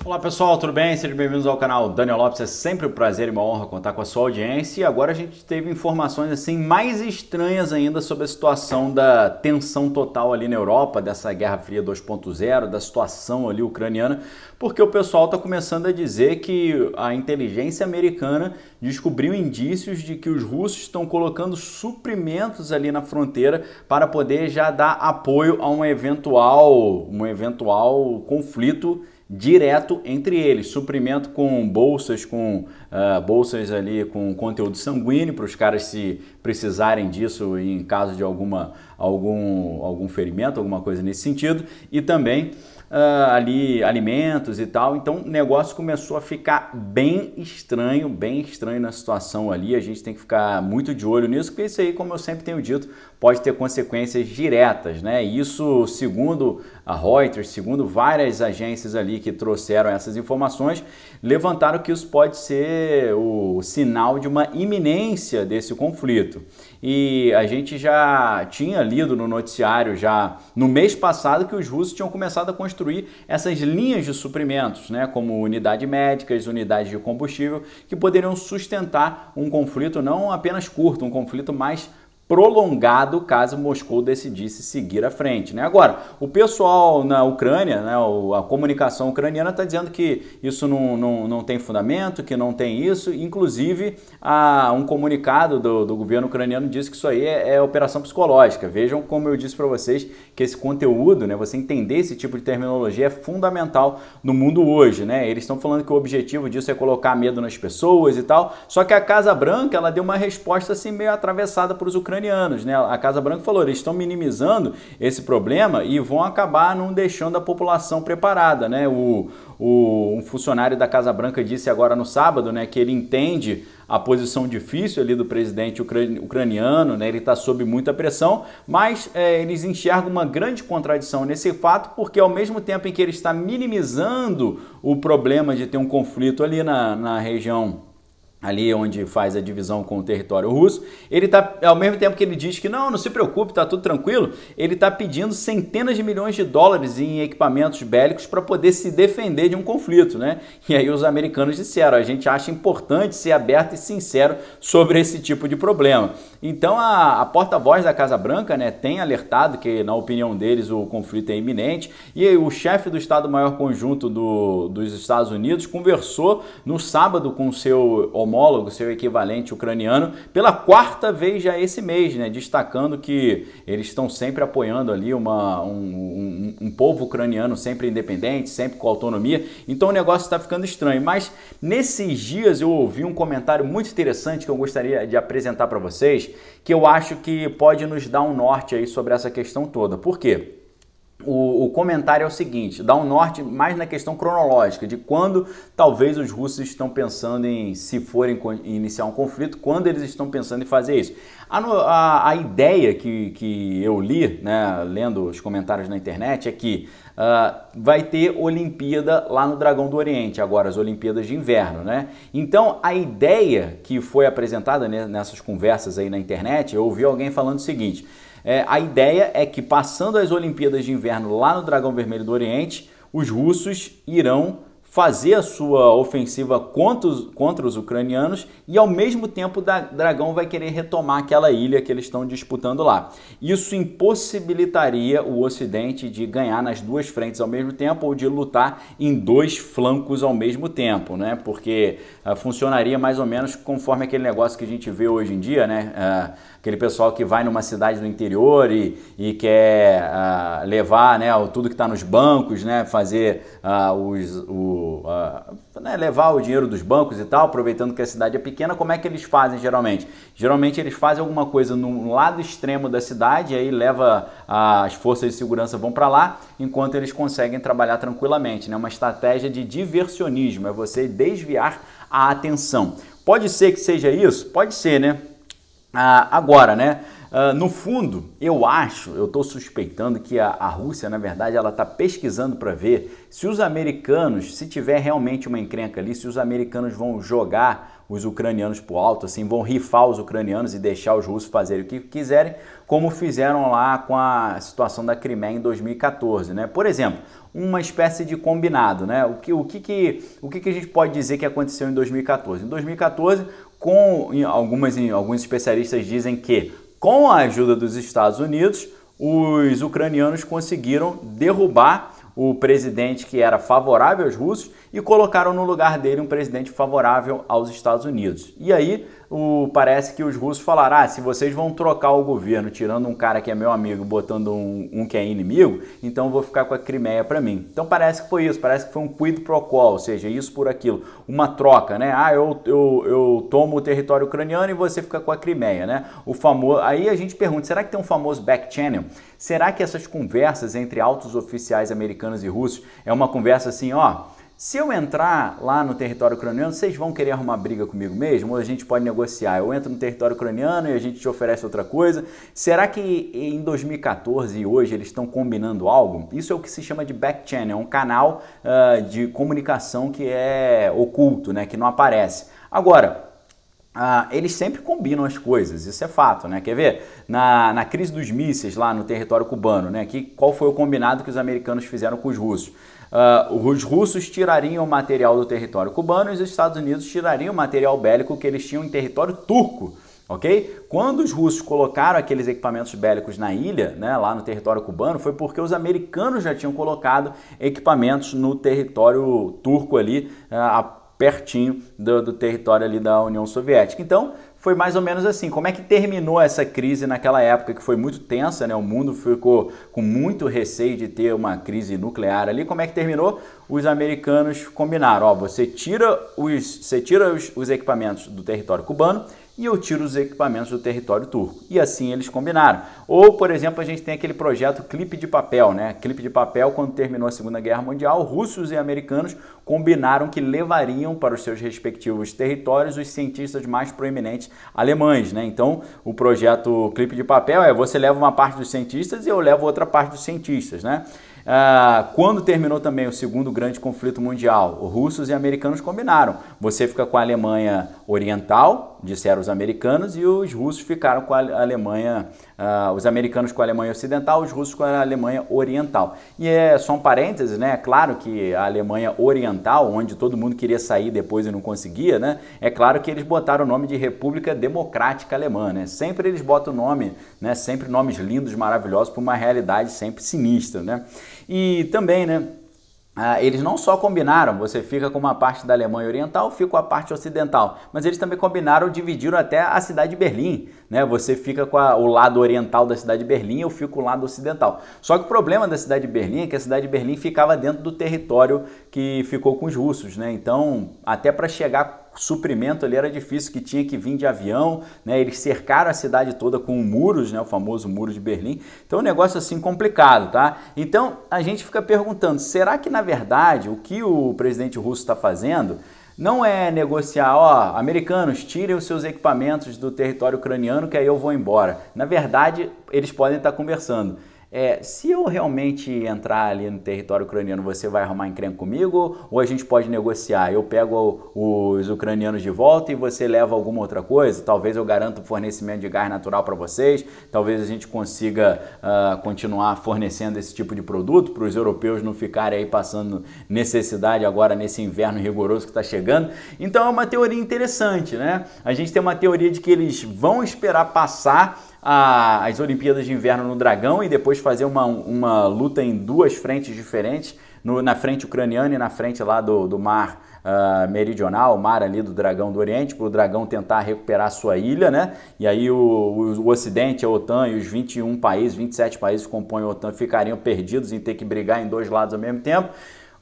Olá pessoal, tudo bem? Sejam bem-vindos ao canal Daniel Lopes. É sempre um prazer e uma honra contar com a sua audiência. E agora a gente teve informações assim mais estranhas ainda sobre a situação da tensão total ali na Europa, dessa Guerra Fria 2.0, da situação ali ucraniana, porque o pessoal está começando a dizer que a inteligência americana descobriu indícios de que os russos estão colocando suprimentos ali na fronteira para poder já dar apoio a um eventual conflito direto entre eles, suprimento com bolsas, bolsas ali com conteúdo sanguíneo para os caras se precisarem disso em caso de algum ferimento, alguma coisa nesse sentido, e também ali alimentos e tal. Então o negócio começou a ficar bem estranho na situação ali. A gente tem que ficar muito de olho nisso, porque isso aí, como eu sempre tenho dito, pode ter consequências diretas, né? Isso, segundo a Reuters, segundo várias agências ali que trouxeram essas informações, levantaram que isso pode ser o sinal de uma iminência desse conflito. E a gente já tinha lido no noticiário já no mês passado que os russos tinham começado a construir essas linhas de suprimentos, né, como unidades médicas, unidades de combustível, que poderiam sustentar um conflito não apenas curto, um conflito mais prolongado caso Moscou decidisse seguir à frente, né? Agora, o pessoal na Ucrânia, né, a comunicação ucraniana está dizendo que isso não tem fundamento, que não tem isso. Inclusive, um comunicado do governo ucraniano diz que isso aí é operação psicológica. Vejam como eu disse para vocês que esse conteúdo, né, você entender esse tipo de terminologia é fundamental no mundo hoje, né? Eles estão falando que o objetivo disso é colocar medo nas pessoas e tal, só que a Casa Branca, ela deu uma resposta assim meio atravessada para os ucranianos, né? A Casa Branca falou, eles estão minimizando esse problema e vão acabar não deixando a população preparada, né? Um funcionário da Casa Branca disse agora no sábado, né, que ele entende a posição difícil ali do presidente ucraniano, né? Ele está sob muita pressão, mas eles enxergam uma grande contradição nesse fato, porque ao mesmo tempo em que ele está minimizando o problema de ter um conflito ali na região ali onde faz a divisão com o território russo, ele está, ao mesmo tempo que ele diz que não se preocupe, está tudo tranquilo, ele está pedindo centenas de milhões de dólares em equipamentos bélicos para poder se defender de um conflito, né? E aí os americanos disseram, a gente acha importante ser aberto e sincero sobre esse tipo de problema. Então a porta-voz da Casa Branca, né, tem alertado que, na opinião deles, o conflito é iminente, e o chefe do Estado-Maior Conjunto dos Estados Unidos conversou no sábado com o seu homólogo, seu equivalente ucraniano, pela quarta vez já esse mês, né, destacando que eles estão sempre apoiando ali um povo ucraniano sempre independente, sempre com autonomia. Então o negócio está ficando estranho. Mas nesses dias eu ouvi um comentário muito interessante que eu gostaria de apresentar para vocês, que eu acho que pode nos dar um norte aí sobre essa questão toda. Por quê? O comentário é o seguinte, dá um norte mais na questão cronológica, de quando talvez os russos estão pensando em, se forem iniciar um conflito, quando eles estão pensando em fazer isso. A ideia que eu li, né, lendo os comentários na internet, é que vai ter Olimpíada lá no Dragão do Oriente, agora as Olimpíadas de Inverno, né? Então a ideia que foi apresentada nessas conversas aí na internet, eu ouvi alguém falando o seguinte, a ideia é que, passando as Olimpíadas de Inverno lá no Dragão Vermelho do Oriente, os russos irão fazer a sua ofensiva contra os ucranianos e, ao mesmo tempo, o Dragão vai querer retomar aquela ilha que eles estão disputando lá. Isso impossibilitaria o Ocidente de ganhar nas duas frentes ao mesmo tempo ou de lutar em dois flancos ao mesmo tempo, né? Porque funcionaria mais ou menos conforme aquele negócio que a gente vê hoje em dia, né? Aquele pessoal que vai numa cidade do interior e quer levar, né, tudo que está nos bancos, né, fazer levar o dinheiro dos bancos e tal, aproveitando que a cidade é pequena. Como é que eles fazem geralmente? Geralmente eles fazem alguma coisa no lado extremo da cidade, e aí leva as forças de segurança vão para lá, enquanto eles conseguem trabalhar tranquilamente, né? Uma estratégia de diversionismo, é você desviar a atenção. Pode ser que seja isso? Pode ser, né? Agora, né? No fundo, eu estou suspeitando que a Rússia, na verdade, ela está pesquisando para ver se os americanos, se tiver realmente uma encrenca ali, se os americanos vão jogar os ucranianos pro alto, assim, vão rifar os ucranianos e deixar os russos fazerem o que quiserem, como fizeram lá com a situação da Crimeia em 2014, né? Por exemplo, uma espécie de combinado, né? O que a gente pode dizer que aconteceu em 2014? Em 2014, alguns especialistas dizem que, com a ajuda dos Estados Unidos, os ucranianos conseguiram derrubar o presidente que era favorável aos russos e colocaram no lugar dele um presidente favorável aos Estados Unidos. E aí parece que os russos falaram, se vocês vão trocar o governo, tirando um cara que é meu amigo, botando um que é inimigo, então eu vou ficar com a Crimeia para mim. Então parece que foi isso, parece que foi um quid pro quo, ou seja, isso por aquilo, uma troca, né? Eu tomo o território ucraniano e você fica com a Crimeia, né? Aí a gente pergunta, será que tem um famoso back channel? Será que essas conversas entre altos oficiais americanos e russos é uma conversa assim, se eu entrar lá no território ucraniano, vocês vão querer arrumar briga comigo mesmo? Ou a gente pode negociar? Eu entro no território ucraniano e a gente te oferece outra coisa? Será que em 2014 e hoje eles estão combinando algo? Isso é o que se chama de back channel, um canal de comunicação que é oculto, né? Que não aparece. Agora, eles sempre combinam as coisas, isso é fato, né? Quer ver? Na crise dos mísseis lá no território cubano, né? Qual foi o combinado que os americanos fizeram com os russos? Os russos tirariam o material do território cubano e os Estados Unidos tirariam o material bélico que eles tinham em território turco, ok? Quando os russos colocaram aqueles equipamentos bélicos na ilha, né, lá no território cubano, foi porque os americanos já tinham colocado equipamentos no território turco ali, pertinho do território ali da União Soviética. Então, foi mais ou menos assim. Como é que terminou essa crise naquela época, que foi muito tensa, né? O mundo ficou com muito receio de ter uma crise nuclear ali. Como é que terminou? Os americanos combinaram, você tira os equipamentos do território cubano e eu tiro os equipamentos do território turco. E assim eles combinaram. Ou, por exemplo, a gente tem aquele projeto Clipe de Papel, né? Clipe de Papel, quando terminou a Segunda Guerra Mundial, russos e americanos combinaram que levariam para os seus respectivos territórios os cientistas mais proeminentes alemães, né? Então, o projeto Clipe de Papel você leva uma parte dos cientistas e eu levo outra parte dos cientistas, né? Quando terminou também o segundo grande conflito mundial, os russos e americanos combinaram. Você fica com a Alemanha Oriental, disseram os americanos, e os russos ficaram com a Alemanha, os americanos com a Alemanha Ocidental, os russos com a Alemanha Oriental. E é só um parênteses, né? Claro que a Alemanha Oriental, onde todo mundo queria sair depois e não conseguia, né? É claro que eles botaram o nome de República Democrática Alemã, né? Sempre eles botam o nome, né? Sempre nomes lindos, maravilhosos, para uma realidade sempre sinistra, né? E também, né? Eles não só combinaram, você fica com uma parte da Alemanha Oriental, fica com a parte ocidental, mas eles também combinaram, dividiram até a cidade de Berlim, né? Você fica com o lado oriental da cidade de Berlim, eu fico com o lado ocidental. Só que o problema da cidade de Berlim é que a cidade de Berlim ficava dentro do território que ficou com os russos, né? Então, até para chegar suprimento ali era difícil, que tinha que vir de avião, né? Eles cercaram a cidade toda com muros, né? O famoso muro de Berlim. Então, um negócio assim complicado, tá? Então, a gente fica perguntando, será que na verdade o que o presidente russo está fazendo não é negociar, americanos, tirem os seus equipamentos do território ucraniano que aí eu vou embora. Na verdade, eles podem estar conversando. Se eu realmente entrar ali no território ucraniano, você vai arrumar encrenca comigo? Ou a gente pode negociar? Eu pego os ucranianos de volta e você leva alguma outra coisa? Talvez eu garanta o fornecimento de gás natural para vocês, talvez a gente consiga continuar fornecendo esse tipo de produto para os europeus não ficarem aí passando necessidade agora nesse inverno rigoroso que está chegando. Então é uma teoria interessante, né? A gente tem uma teoria de que eles vão esperar passar as Olimpíadas de Inverno no Dragão e depois fazer uma luta em duas frentes diferentes, na frente ucraniana e na frente lá do mar meridional, o mar ali do Dragão do Oriente, para o Dragão tentar recuperar a sua ilha, né? E aí o Ocidente, a OTAN e os 21 países, 27 países que compõem a OTAN ficariam perdidos em ter que brigar em dois lados ao mesmo tempo.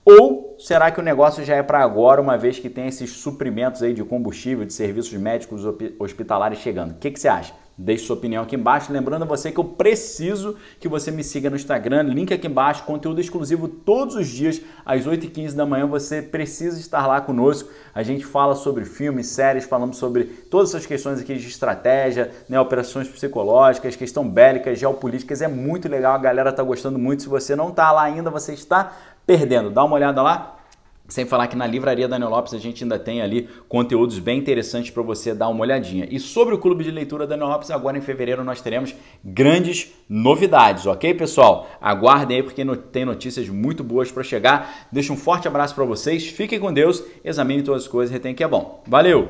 Ou será que o negócio já é para agora, uma vez que tem esses suprimentos aí de combustível, de serviços médicos hospitalares chegando? O que você acha? Deixe sua opinião aqui embaixo. Lembrando a você que eu preciso que você me siga no Instagram, link aqui embaixo, conteúdo exclusivo todos os dias, às 8h15 da manhã, você precisa estar lá conosco. A gente fala sobre filmes, séries, falamos sobre todas essas questões aqui de estratégia, né, operações psicológicas, questão bélica, geopolíticas, é muito legal, a galera tá gostando muito. Se você não tá lá ainda, você está perdendo. Dá uma olhada lá. Sem falar que na livraria Daniel Lopes a gente ainda tem ali conteúdos bem interessantes para você dar uma olhadinha. E sobre o Clube de Leitura Daniel Lopes, agora em fevereiro nós teremos grandes novidades, ok, pessoal? Aguardem aí porque tem notícias muito boas para chegar. Deixo um forte abraço para vocês, fiquem com Deus, examinem todas as coisas e retenham que é bom. Valeu!